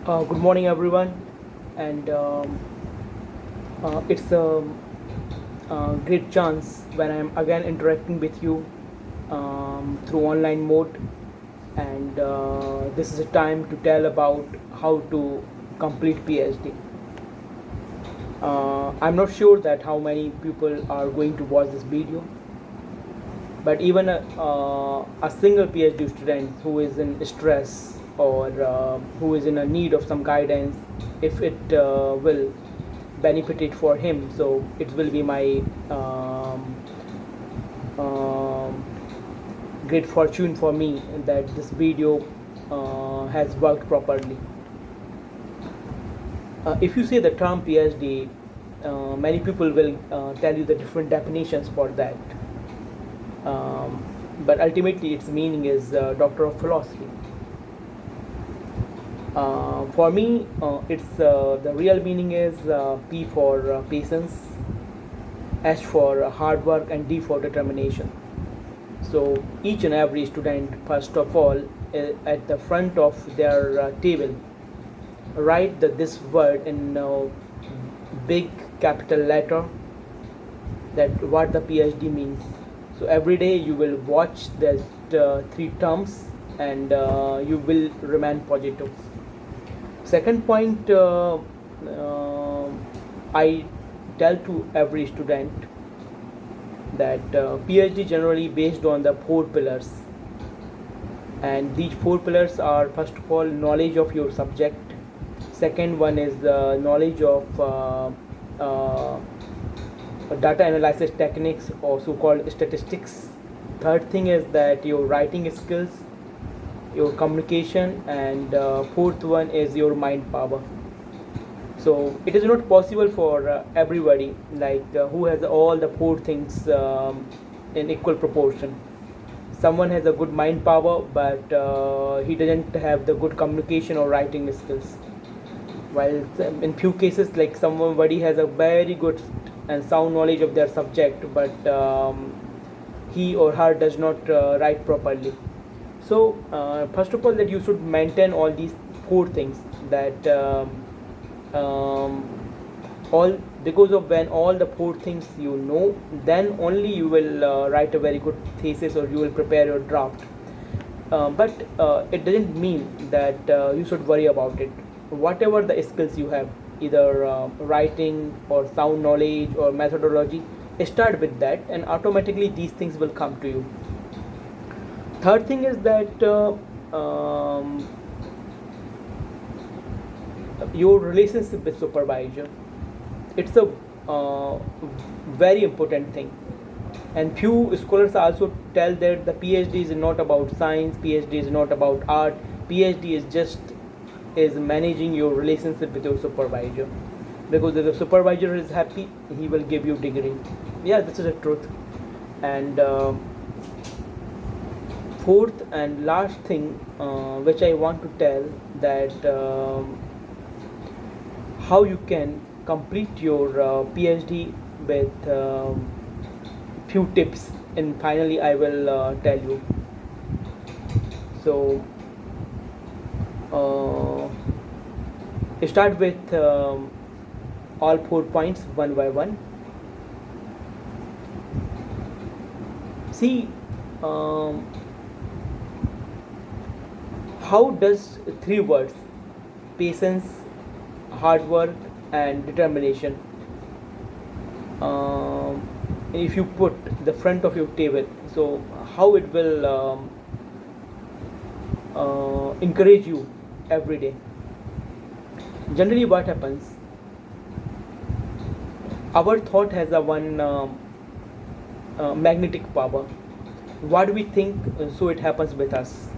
Good morning, everyone, and it's a, great chance when I'm again interacting with you through online mode, and this is a time to tell about how to complete PhD. I'm not sure that how many people are going to watch this video, but even a single PhD student who is in stress or who is in a need of some guidance, if it will benefit it for him, so it will be my um, great fortune for me that this video has worked properly. If you say the term PhD, many people will tell you the different definitions for that, but ultimately its meaning is Doctor of Philosophy. For me, it's the real meaning is P for patience, S for hard work, and D for determination. So each and every student, first of all, at the front of their table, write this word in big capital letter, that what the PhD means. So every day you will watch the three terms, and you will remain positive. Second point, I tell to every student that PhD generally based on the four pillars, and these four pillars are, first of all, knowledge of your subject. Second one is the knowledge of data analysis techniques, or so-called statistics. Third thing is that your writing skills, your communication, and fourth one is your mind power. So it is not possible for everybody, like who has all the four things in equal proportion. Someone has a good mind power, but he doesn't have the good communication or writing skills, while in few cases, like somebody has a very good and sound knowledge of their subject, but he or her does not write properly. So first of all, that you should maintain all these four things, that all, because of when all the four things you know, then only you will write a very good thesis, or you will prepare your draft. But it doesn't mean that you should worry about it. Whatever the skills you have, either writing or sound knowledge or methodology, start with that, and automatically these things will come to you. Third thing is that your relationship with supervisor, it's a very important thing, and few scholars also tell that the PhD is not about science, PhD is not about art, PhD is just is managing your relationship with your supervisor, because if the supervisor is happy, he will give you degree. Yeah, this is the truth. And fourth and last thing which I want to tell, that how you can complete your PhD with few tips, and finally I will tell you. So start with all 4 points one by one. See, how does three words, patience, hard work, and determination, if you put the front of your table, so how it will encourage you every day. Generally what happens, our thought has a one magnetic power. What we think, so it happens with us.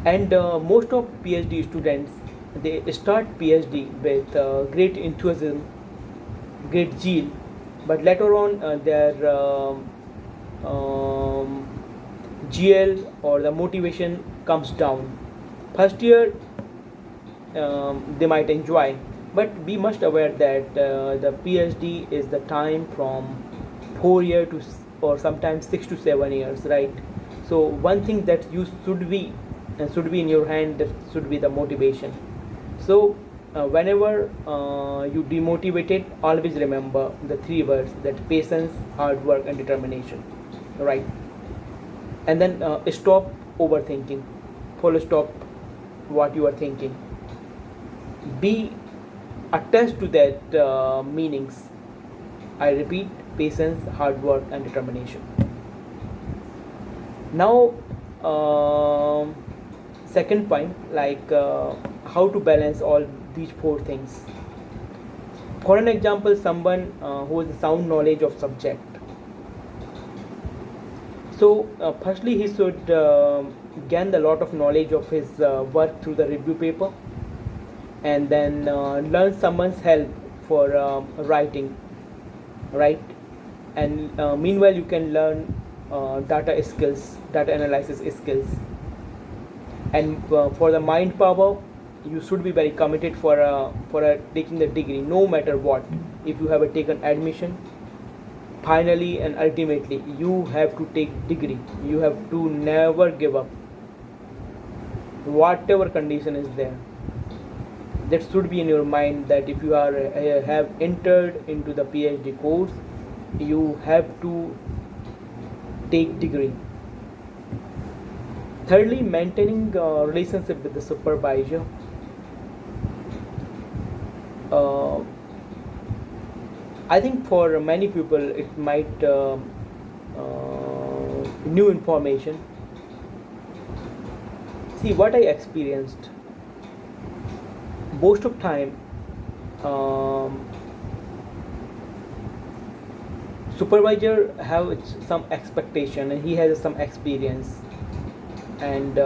And most of PhD students, they start PhD with great enthusiasm, great zeal, but later on their GL or the motivation comes down. First year they might enjoy, but we must aware that the PhD is the time from 4 year to or sometimes 6 to 7 years, right? So one thing that you should be in your hand, that should be the motivation. So whenever you demotivated, always remember the three words: that patience, hard work, and determination, right? And then stop overthinking. Full stop what you are thinking. Be attached to that meanings. I repeat: patience, hard work, and determination. Now, second point, like how to balance all these four things. For an example, someone who has a sound knowledge of subject. So, firstly, he should gain a lot of knowledge of his work through the review paper, and then learn someone's help for writing, right? And meanwhile, you can learn data skills, data analysis skills. And for the mind power, you should be very committed for taking the degree, no matter what. If you have taken admission, finally and ultimately you have to take degree. You have to never give up, whatever condition is there. That should be in your mind, that if you are have entered into the PhD course, you have to take degree. Thirdly, maintaining relationship with the supervisor. uh, I think for many people it might new information. See what I experienced. Most of time, um, supervisor have some expectation and he has some experience, and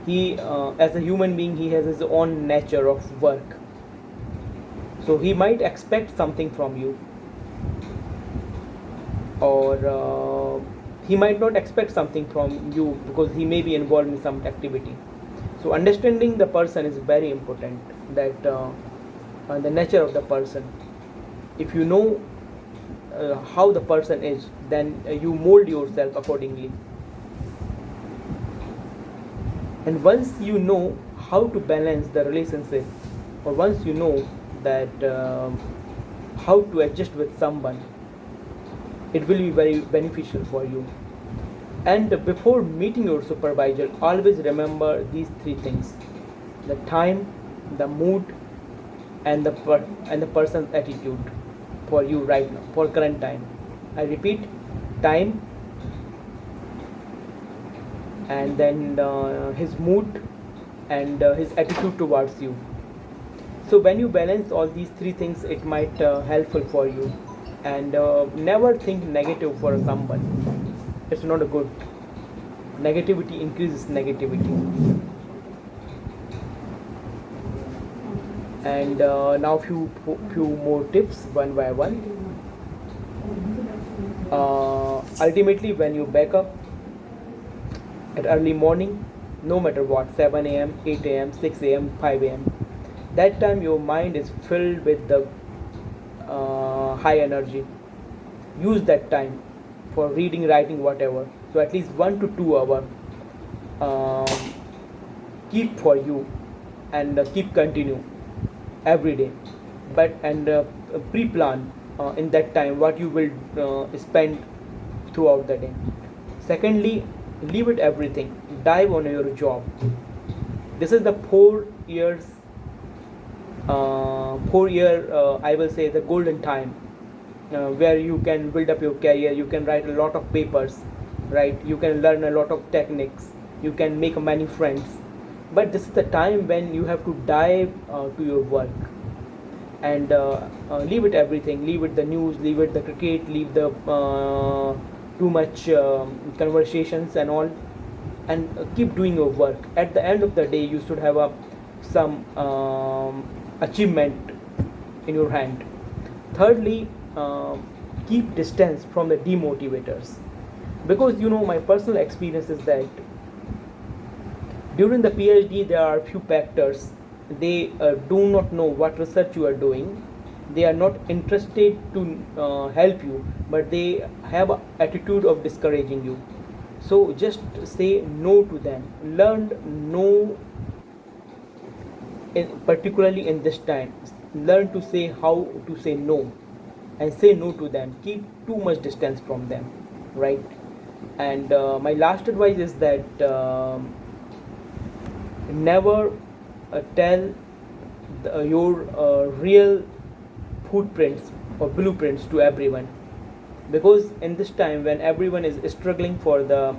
he as a human being he has his own nature of work. So he might expect something from you, or he might not expect something from you because he may be involved in some activity. So understanding the person is very important, that the nature of the person. If you know how the person is, then you mold yourself accordingly. And once you know how to balance the relationship, or once you know that how to adjust with someone, it will be very beneficial for you. And before meeting your supervisor, always remember these three things: the time, the mood, and the person's attitude for you right now, for current time. I repeat: time, and then his mood, and his attitude towards you. So when you balance all these three things, it might helpful for you. And never think negative for someone. It's not a good. Negativity increases negativity. And now few more tips, one by one. Ultimately, when you wake up at early morning, no matter what, 7 a.m., 8 a.m., 6 a.m., 5 a.m., that time your mind is filled with the high energy. Use that time for reading, writing, whatever. So at least 1 to 2 hours um, keep for you, and keep continue every day. But and pre-plan in that time what you will spend throughout the day. Secondly, leave it everything. Dive on your job. This is the 4 years 4 year I will say the golden time, where you can build up your career. You can write a lot of papers, right? You can learn a lot of techniques. You can make many friends. But this is the time when you have to dive to your work, and leave it everything. Leave it the news, leave it the cricket, leave the too much conversations and all, and keep doing your work. At the end of the day, you should have some achievement in your hand. Thirdly, keep distance from the demotivators, because my personal experience is that during the PhD there are few factors. They do not know what research you are doing. They are not interested to help you, but they have an attitude of discouraging you. So just say no to them. Learn no particularly in this time, learn to say how to say no, and say no to them. Keep too much distance from them, right? And my last advice is that never tell your real footprints or blueprints to everyone, because in this time when everyone is struggling for the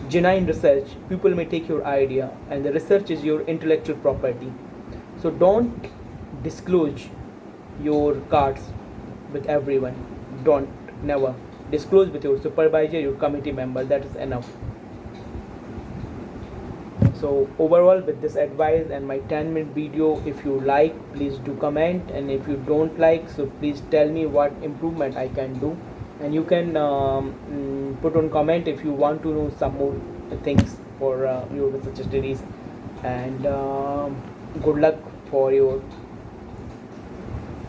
genuine research, people may take your idea, and the research is your intellectual property. So don't disclose your cards with everyone. Don't, never disclose with your supervisor, your committee member. That is enough. So overall, with this advice and my 10-minute video, if you like, please do comment, and if you don't like, so please tell me what improvement I can do, and you can put on comment if you want to know some more things for your research studies. And good luck for your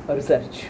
research.